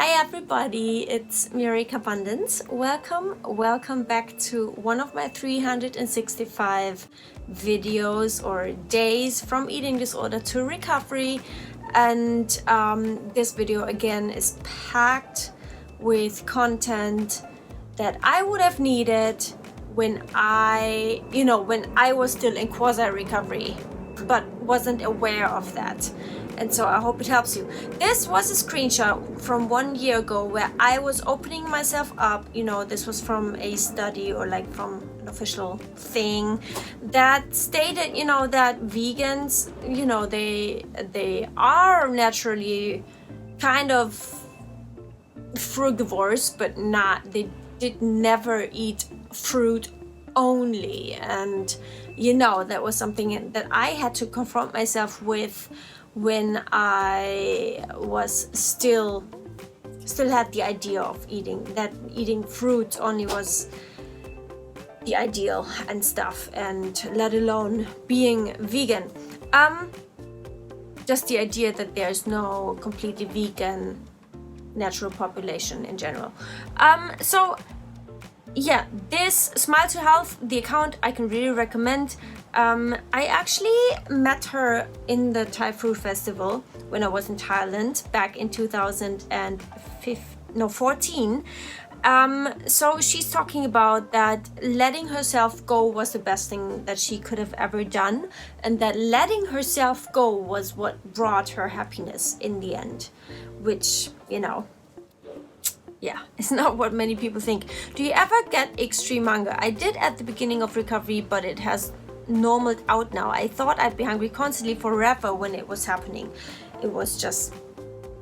Hi everybody, it's Miri Carbundance. Welcome back to one of my 365 videos or days from eating disorder to recovery. And this video again is packed with content that I would have needed when I was still in quasi recovery, but wasn't aware of that. And so I hope it helps you. This was a screenshot from 1 year ago where I was opening myself up. This was from a study or like from an official thing that stated, that vegans, they are naturally kind of frugivores, but they did never eat fruit only. And that was something that I had to confront myself with when I was still had the idea of eating fruit only was the ideal and stuff, and let alone being vegan. Just the idea that there's no completely vegan natural population in general. So yeah, this Smile to Health, the account, I can really recommend. I actually met her in the Thai Food Festival when I was in Thailand back in 2014. So she's talking about that letting herself go was the best thing that she could have ever done, and that letting herself go was what brought her happiness in the end, which, yeah, it's not what many people think. Do you ever get extreme hunger? I did at the beginning of recovery, but it has normaled out now. I thought I'd be hungry constantly forever when it was happening. It was just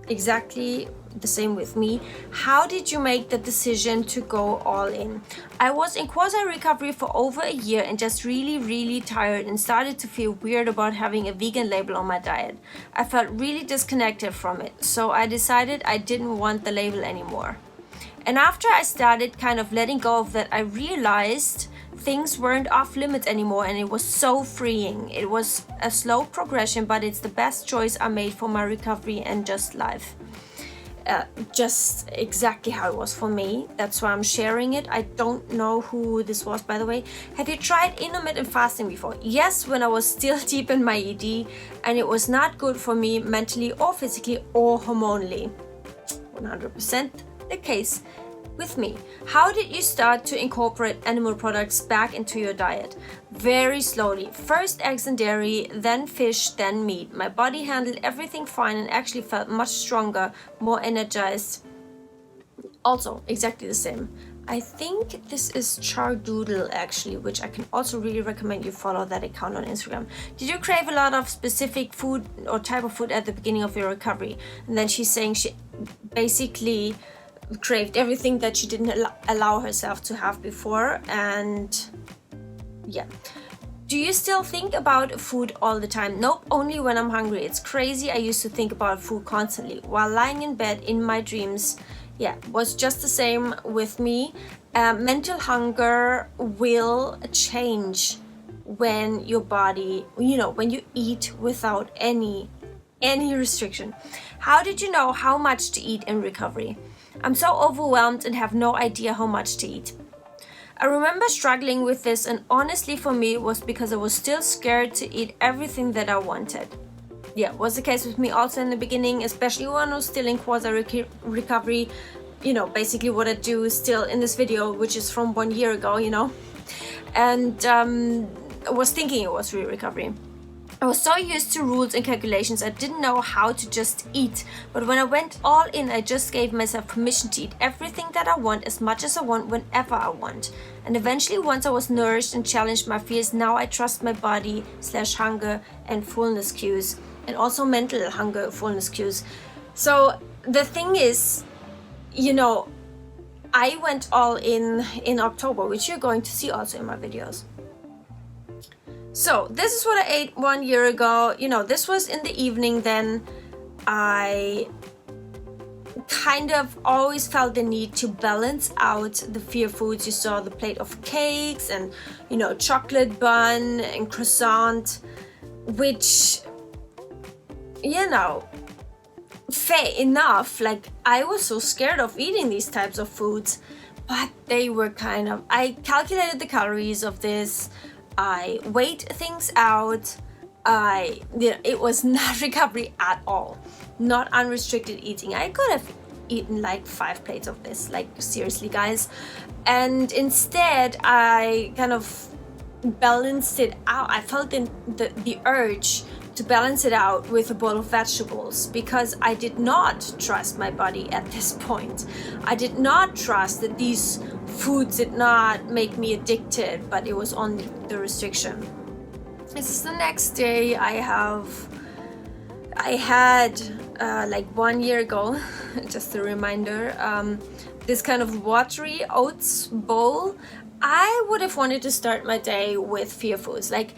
exactly the same with me. How did you make the decision to go all in? I was in quasi recovery for over a year and just really tired and started to feel weird about having a vegan label on my diet. I felt really disconnected from it, so I decided I didn't want the label anymore. And after I started kind of letting go of that, I realized things weren't off limits anymore, and it was so freeing. It was a slow progression, but it's the best choice I made for my recovery and just life. Just exactly how it was for me. That's why I'm sharing it. I don't know who this was, by the way. Have you tried intermittent fasting before? Yes, when I was still deep in my ED, and it was not good for me mentally or physically or hormonally. 100% the case with me. How did you start to incorporate animal products back into your diet? Very slowly. First eggs and dairy, then fish, then meat. My body handled everything fine and actually felt much stronger, more energized. Also, exactly the same. I think this is Chardoodle actually, which I can also really recommend you follow that account on Instagram. Did you crave a lot of specific food or type of food at the beginning of your recovery? And then she's saying she basically craved everything that she didn't allow herself to have before. And yeah, do you still think about food all the time? Nope, only when I'm hungry. It's crazy. I used to think about food constantly while lying in bed in my dreams. Yeah, was just the same with me. Mental hunger will change when your body, when you eat without any restriction. How did you know how much to eat in recovery? I'm so overwhelmed and have no idea how much to eat. I remember struggling with this, and honestly for me it was because I was still scared to eat everything that I wanted. Yeah, was the case with me also in the beginning, especially when I was still in quasi recovery. Basically what I do still in this video, which is from 1 year ago, and I was thinking it was real recovery. I was so used to rules and calculations, I didn't know how to just eat. But when I went all in, I just gave myself permission to eat everything that I want, as much as I want, whenever I want. And eventually, once I was nourished and challenged my fears, now I trust my body / hunger and fullness cues, and also mental hunger, fullness cues. So the thing is, I went all in October, which you're going to see also in my videos. So this is what I ate 1 year ago. This was in the evening then. I kind of always felt the need to balance out the fear foods. You saw the plate of cakes and, chocolate bun and croissant, which, fair enough, like I was so scared of eating these types of foods, but they were kind of, I calculated the calories of this, I weighed things out, it was not recovery at all, not unrestricted eating. I could have eaten like 5 plates of this, like seriously guys, and instead I kind of balanced it out. I felt the urge to balance it out with a bowl of vegetables, because I did not trust my body at this point. I did not trust that these foods did not make me addicted, but it was only the restriction. This is the next day. I had like 1 year ago, just a reminder, this kind of watery oats bowl. I would have wanted to start my day with fear foods. Like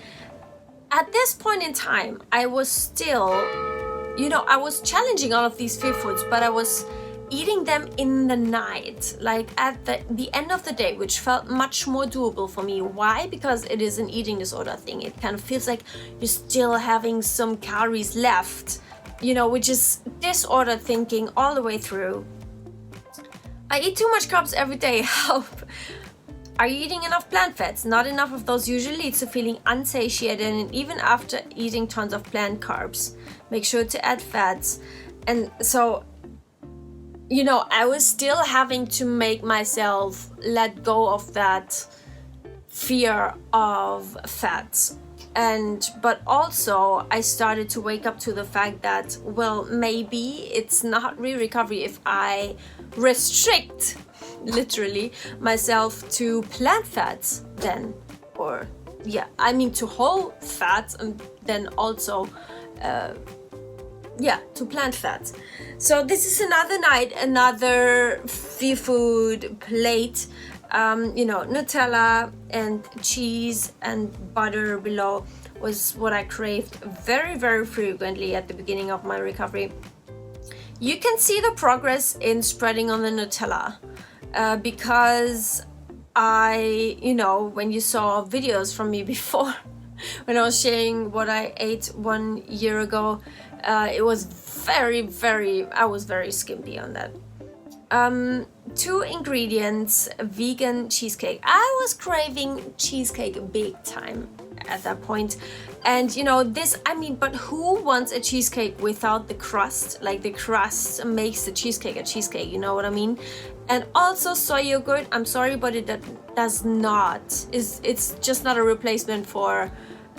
at this point in time, I was still, I was challenging all of these fear foods, but I was eating them in the night, like at the end of the day, which felt much more doable for me. Why? Because it is an eating disorder thing. It kind of feels like you're still having some calories left, which is disorder thinking all the way through. I eat too much carbs every day. Help. Are you eating enough plant fats? Not enough of those usually leads to feeling unsatiated, and even after eating tons of plant carbs, make sure to add fats. And so, I was still having to make myself let go of that fear of fats. But also I started to wake up to the fact that, well, maybe it's not real recovery if I restrict literally myself to plant fats then, or to whole fats, and then also to plant fats. So this is another night, another free food plate, Nutella and cheese and butter below was what I craved very, very frequently at the beginning of my recovery. You can see the progress in spreading on the Nutella, because when you saw videos from me before, when I was sharing what I ate 1 year ago, it was I was very skimpy on that. 2 ingredients, vegan cheesecake. I was craving cheesecake big time at that point. And but who wants a cheesecake without the crust? Like the crust makes the cheesecake a cheesecake, you know what I mean? And also soy yogurt, I'm sorry, but it does not, it's just not a replacement for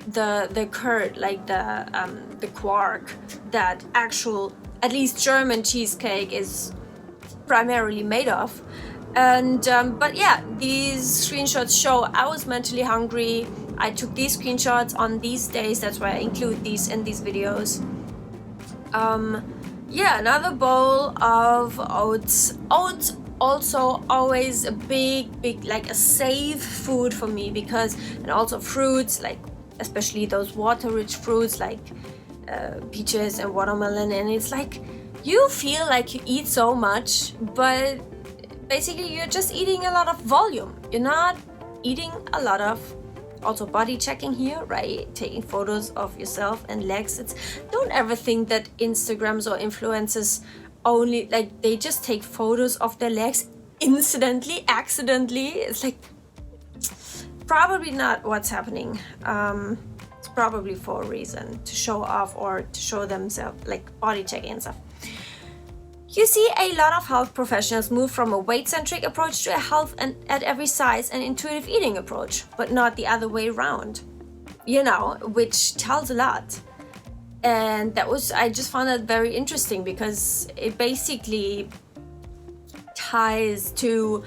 the curd, like the quark that actual, at least German cheesecake is primarily made of. And but yeah, these screenshots show I was mentally hungry. I took these screenshots on these days, that's why I include these in these videos. Another bowl of oats. Oats also always a big, like a safe food for me, because, and also fruits, like especially those water-rich fruits like peaches and watermelon, and it's like you feel like you eat so much, but basically you're just eating a lot of volume. You're not eating a lot of, also body checking here, right? Taking photos of yourself and legs. Don't ever think that Instagrams or influencers only, like, they just take photos of their legs accidentally. It's like probably not what's happening. It's probably for a reason, to show off or to show themselves, like body checking and stuff. You see a lot of health professionals move from a weight-centric approach to a health and at every size and intuitive eating approach, but not the other way around, which tells a lot. And I just found that very interesting, because it basically ties to,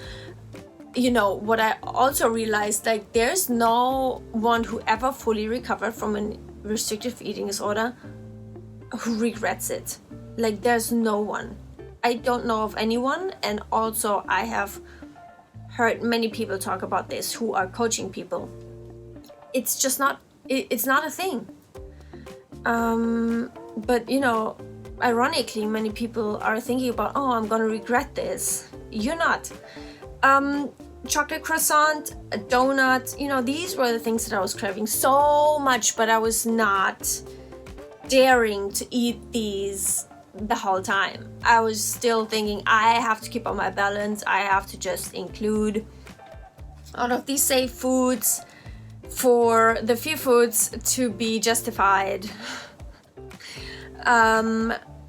what I also realized, like there's no one who ever fully recovered from a restrictive eating disorder who regrets it. Like there's no one. I don't know of anyone, and also I have heard many people talk about this who are coaching people. It's just not, it's not a thing. But ironically, many people are thinking about, I'm gonna regret this. You're not. Chocolate croissant, a donut, these were the things that I was craving so much, but I was not daring to eat these the whole time. I was still thinking I have to keep on my balance. I have to just include all of these safe foods for the fear foods to be justified.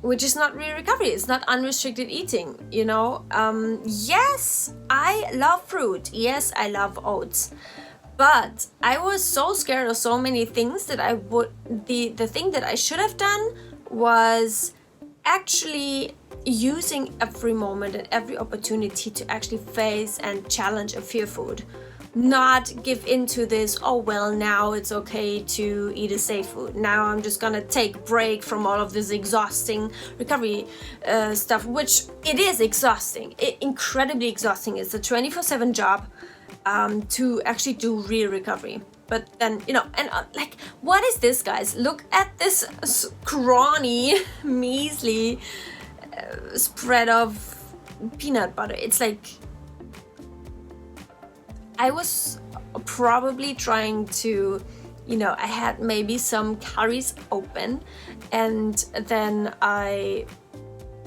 Which is not real recovery. It's not unrestricted eating, you know. Yes, I love fruit. Yes, I love oats. But I was so scared of so many things that the thing that I should have done was actually using every moment and every opportunity to actually face and challenge a fear food. Not give into this, oh well, now it's okay to eat a safe food. Now I'm just gonna take a break from all of this exhausting recovery stuff, which it is exhausting. Incredibly exhausting. It's a 24/7 job to actually do real recovery. But then, you know, and like, what is this, guys? Look at this scrawny, measly spread of peanut butter. It's like, I was probably trying to, you know, I had maybe some curries open, and then I,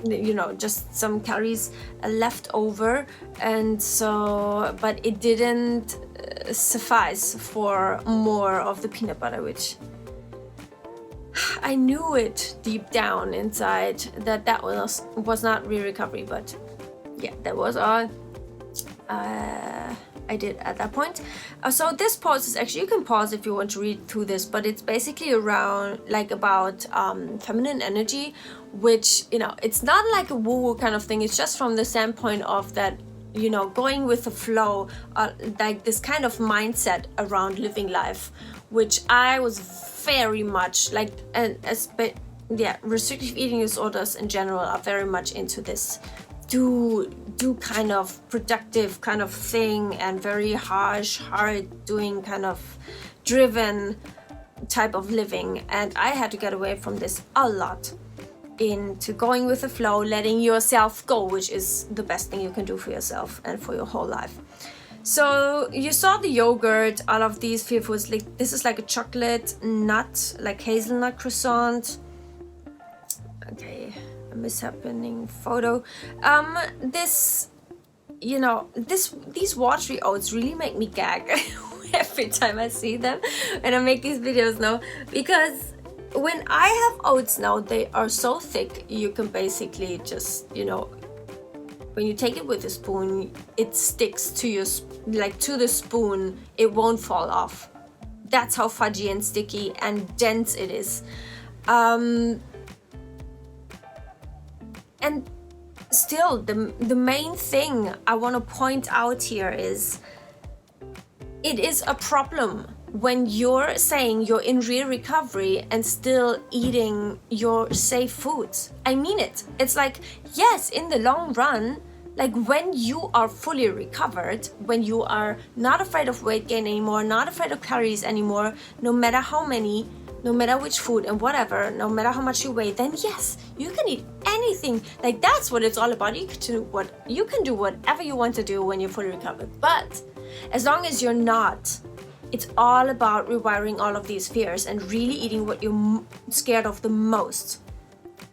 you know, just some curries left over, and so, but it didn't suffice for more of the peanut butter, which I knew it deep down inside that was not real recovery. But yeah, that was all I did at that point. So this pause is actually, you can pause if you want to read through this, but it's basically around like about feminine energy, which, you know, it's not like a woo-woo kind of thing. It's just from the standpoint of that, you know, going with the flow, like this kind of mindset around living life, which I was very much like, restrictive eating disorders in general are very much into this do kind of productive kind of thing, and very harsh, hard doing kind of driven type of living. And I had to get away from this a lot into going with the flow, letting yourself go, which is the best thing you can do for yourself and for your whole life. So you saw the yogurt, all of these fear foods, like this is like a chocolate nut, like hazelnut croissant. Okay, a mishappening photo. This, you know, these watery oats really make me gag every time I see them and I make these videos now, because when I have oats now, they are so thick you can basically just, you know, when you take it with a spoon, it sticks to your, like to the spoon, it won't fall off. That's how fudgy and sticky and dense it is. And still, the main thing I want to point out here is, it is a problem when you're saying you're in real recovery and still eating your safe foods. I mean it. It's like, yes, in the long run, like when you are fully recovered, when you are not afraid of weight gain anymore, not afraid of calories anymore, no matter how many, no matter which food and whatever, no matter how much you weigh, then yes, you can eat anything. Like that's what it's all about. You can do whatever you want to do when you're fully recovered. But as long as you're not, it's all about rewiring all of these fears and really eating what you're scared of the most.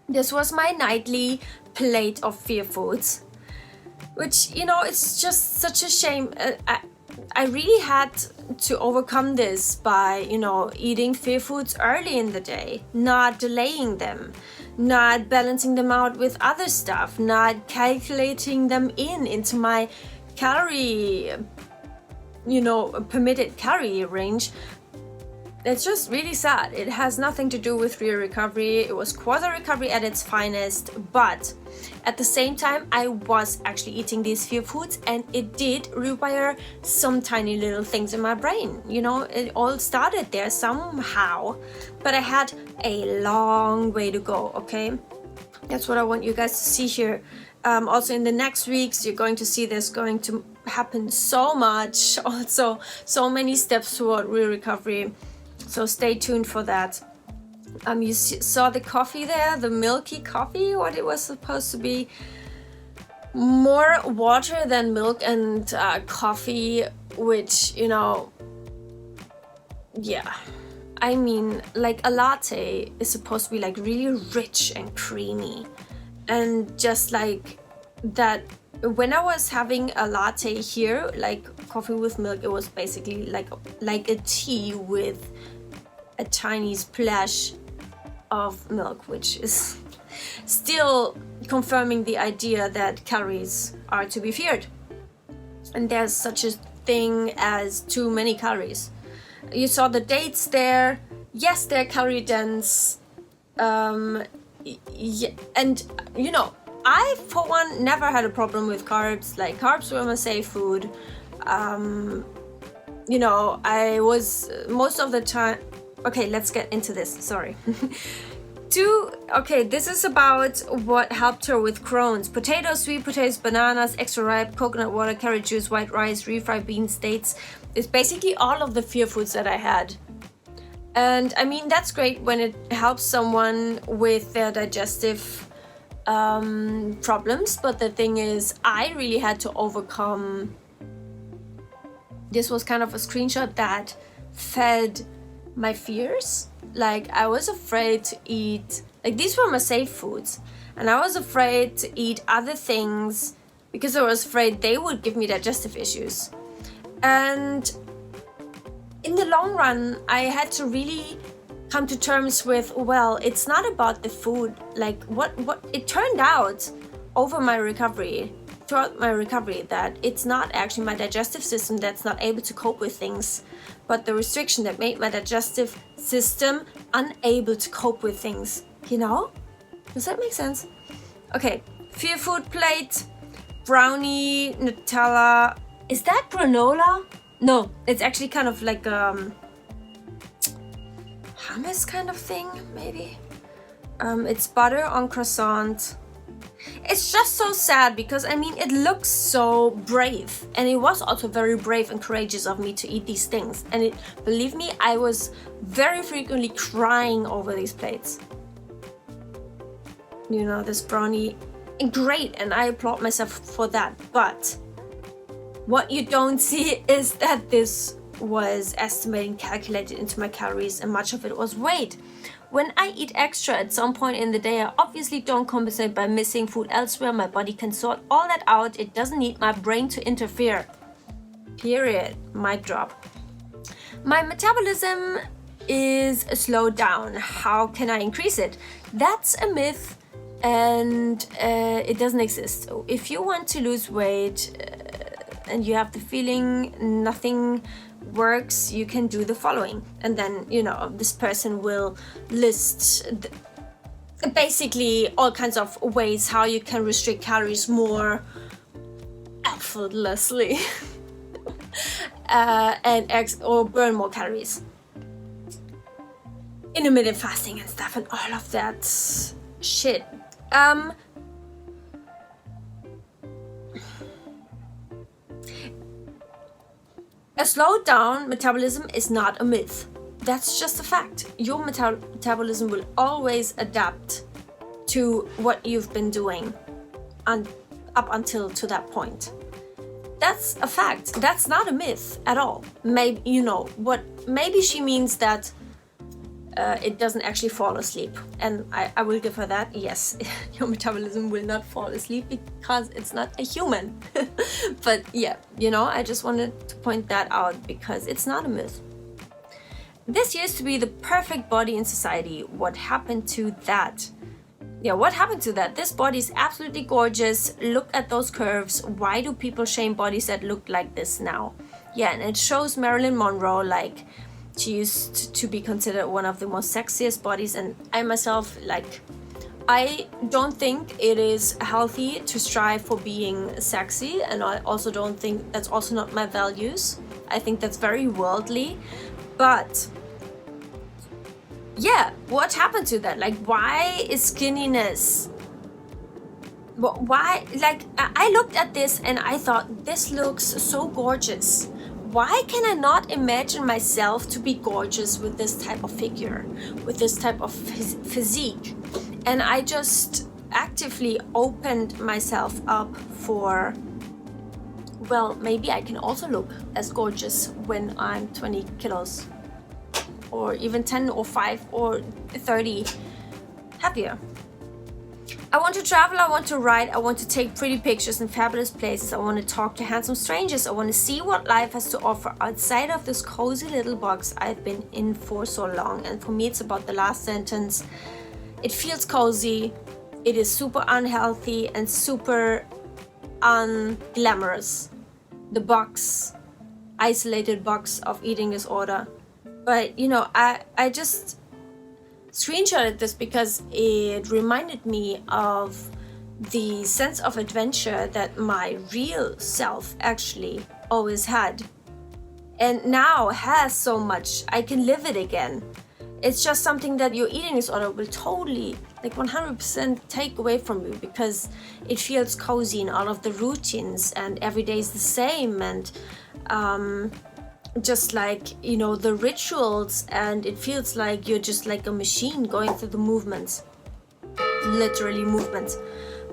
This was my nightly plate of fear foods, which, you know, it's just such a shame. I really had to overcome this by, you know, eating fear foods early in the day, not delaying them, not balancing them out with other stuff, not calculating them into my calorie, you know, permitted calorie range. It's just really sad. It has nothing to do with real recovery. It was quasi recovery at its finest, but at the same time, I was actually eating these fear foods, and it did rewire some tiny little things in my brain. You know, it all started there somehow, but I had a long way to go, okay? That's what I want you guys to see here. Also in the next weeks, you're going to see there's going to happen so much. Also, so many steps toward real recovery. So stay tuned for that. You saw the coffee there, the milky coffee, what it was supposed to be. More water than milk and coffee, which, you know, yeah. I mean, like a latte is supposed to be like really rich and creamy, and just like that. When I was having a latte here, like coffee with milk, it was basically like a tea with a tiny splash of milk, which is still confirming the idea that calories are to be feared, and there's such a thing as too many calories. You saw the dates there. Yes, they're calorie dense. And you know, I for one never had a problem with carbs. Like carbs were my safe food. You know, I was most of the time. Okay, let's get into this. Sorry. Okay, this is about what helped her with Crohn's. Potatoes, sweet potatoes, bananas, extra ripe, coconut water, carrot juice, white rice, refried beans, dates. It's basically all of the fear foods that I had. And I mean, that's great when it helps someone with their digestive problems. But the thing is, I really had to overcome. This was kind of a screenshot that fed my fears. Like I was afraid to eat, like these were my safe foods, and I was afraid to eat other things because I was afraid they would give me digestive issues. And in the long run, I had to really come to terms with, well, it's not about the food. Like what it turned out throughout my recovery, that it's not actually my digestive system that's not able to cope with things, but the restriction that made my digestive system unable to cope with things. You know? Does that make sense? Okay, fear food plate, brownie, Nutella. Is that granola? No, it's actually kind of like hummus kind of thing, maybe. It's butter on croissant. It's just so sad because I mean it looks so brave, and it was also very brave and courageous of me to eat these things, and believe me, I was very frequently crying over these plates. You know, this brownie, great, and I applaud myself for that, but what you don't see is that this was estimating, calculated into my calories, and much of it was weight. When I eat extra at some point in the day, I obviously don't compensate by missing food elsewhere. My body can sort all that out. It doesn't need my brain to interfere. Period. Mic drop. My metabolism is slowed down. How can I increase it? That's a myth, and it doesn't exist. If you want to lose weight and you have the feeling nothing works, you can do the following, and then you know this person will list basically all kinds of ways how you can restrict calories more effortlessly or burn more calories. Intermittent fasting and stuff and all of that shit. A slowed down metabolism is not a myth. That's just a fact. Your metabolism will always adapt to what you've been doing up until to that point. That's a fact. That's not a myth at all. Maybe, you know, maybe she means that it doesn't actually fall asleep. And I will give her that. Yes, your metabolism will not fall asleep because it's not a human. But yeah, you know, I just wanted to point that out because it's not a myth. This used to be the perfect body in society. What happened to that? Yeah, what happened to that? This body is absolutely gorgeous. Look at those curves. Why do people shame bodies that look like this now? Yeah, and it shows Marilyn Monroe, like, she used to be considered one of the most sexiest bodies, and I myself, like, I don't think it is healthy to strive for being sexy, and I also don't think that's also not my values. I think that's very worldly, but yeah, what happened to that? Like, why is skinniness? Why? Like, I looked at this and I thought, this looks so gorgeous. Why can I not imagine myself to be gorgeous with this type of figure, with this type of physique? And I just actively opened myself up for, well, maybe I can also look as gorgeous when I'm 20 kilos or even 10 or 5 or 30 heavier. I want to travel, I want to ride, I want to take pretty pictures in fabulous places, I want to talk to handsome strangers, I want to see what life has to offer outside of this cozy little box I've been in for so long. And for me, it's about the last sentence. It feels cozy, it is super unhealthy and super unglamorous. The box, isolated box of eating disorder. But you know, I just screenshotted this because it reminded me of the sense of adventure that my real self actually always had, and now has so much. I can live it again. It's just something that your eating disorder will totally, like 100% take away from you, because it feels cozy in all of the routines and every day is the same, and just like, you know, the rituals, and it feels like you're just like a machine going through the movements, literally movements.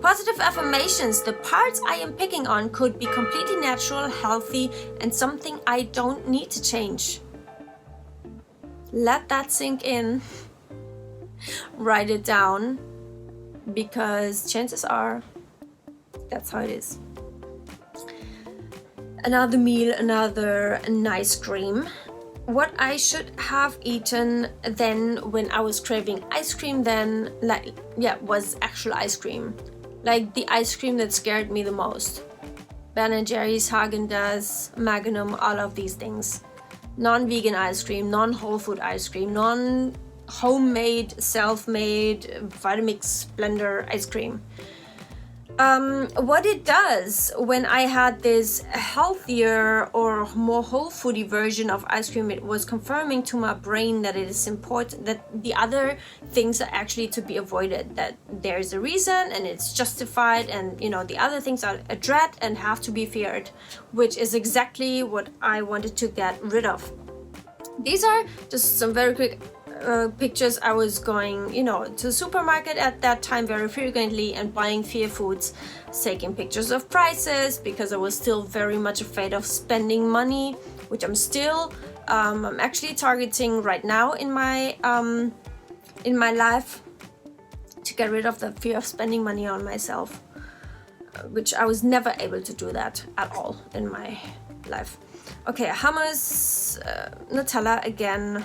Positive affirmations. The parts I am picking on could be completely natural, healthy, and something I don't need to change. Let that sink in. Write it down, because chances are that's how it is. Another meal, another ice cream. What I should have eaten then when I was craving ice cream then, like, yeah, was actual ice cream. Like the ice cream that scared me the most. Ben & Jerry's, Haagen-Dazs, Magnum, all of these things. Non-vegan ice cream, non-whole food ice cream, non-homemade, self-made, Vitamix blender ice cream. What it does when I had this healthier or more whole foody version of ice cream, it was confirming to my brain that it is important, that the other things are actually to be avoided, that there's a reason and it's justified, and you know, the other things are a dread and have to be feared, which is exactly what I wanted to get rid of. These are just some very quick pictures. I was going, you know, to the supermarket at that time very frequently and buying fear foods, taking pictures of prices because I was still very much afraid of spending money, which I'm still. I'm actually targeting right now in my life to get rid of the fear of spending money on myself, which I was never able to do that at all in my life. Okay, hummus, Nutella again,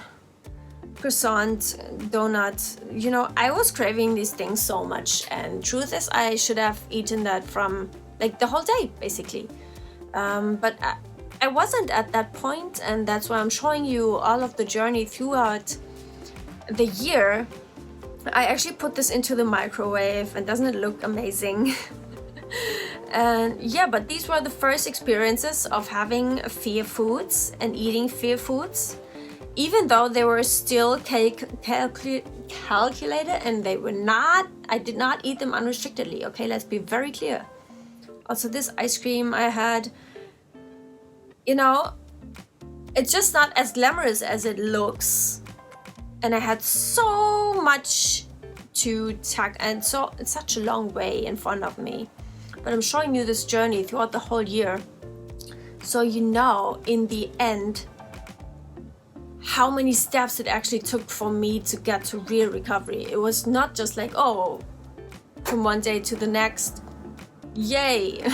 croissant, donut. You know, I was craving these things so much, and truth is I should have eaten that from like the whole day basically, but I wasn't at that point, and that's why I'm showing you all of the journey throughout the year. I actually put this into the microwave, and doesn't it look amazing? And yeah, but these were the first experiences of having fear foods and eating fear foods, even though they were still calculated, and they were not, I did not eat them unrestrictedly. Okay, let's be very clear. Also, this ice cream I had, you know, it's just not as glamorous as it looks, and I had so much to tack, and so it's such a long way in front of me. But I'm showing you this journey throughout the whole year, so you know in the end how many steps it actually took for me to get to real recovery. It was not just like, oh, from one day to the next, yay,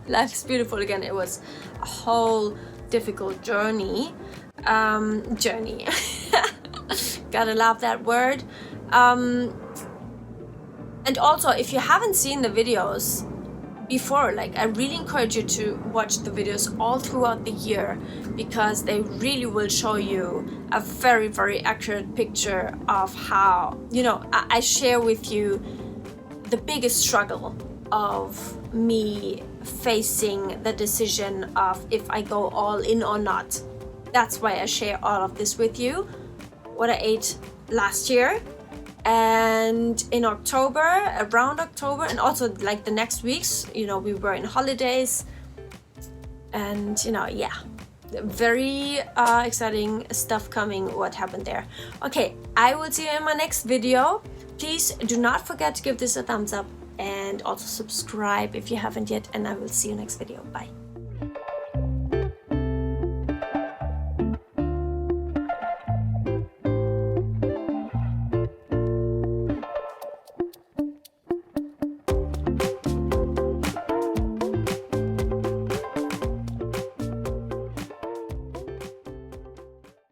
life is beautiful again. It was a whole difficult journey. Gotta love that word. And also, if you haven't seen the videos before, like, I really encourage you to watch the videos all throughout the year, because they really will show you a very, very accurate picture of how, you know, I share with you the biggest struggle of me facing the decision of if I go all in or not. That's why I share all of this with you, what I ate last year. And in October, around October, and also like the next weeks, you know, we were in holidays, and you know, yeah, very exciting stuff coming, what happened there. Okay, I will see you in my next video. Please do not forget to give this a thumbs up, and also subscribe if you haven't yet, and I will see you next video. Bye.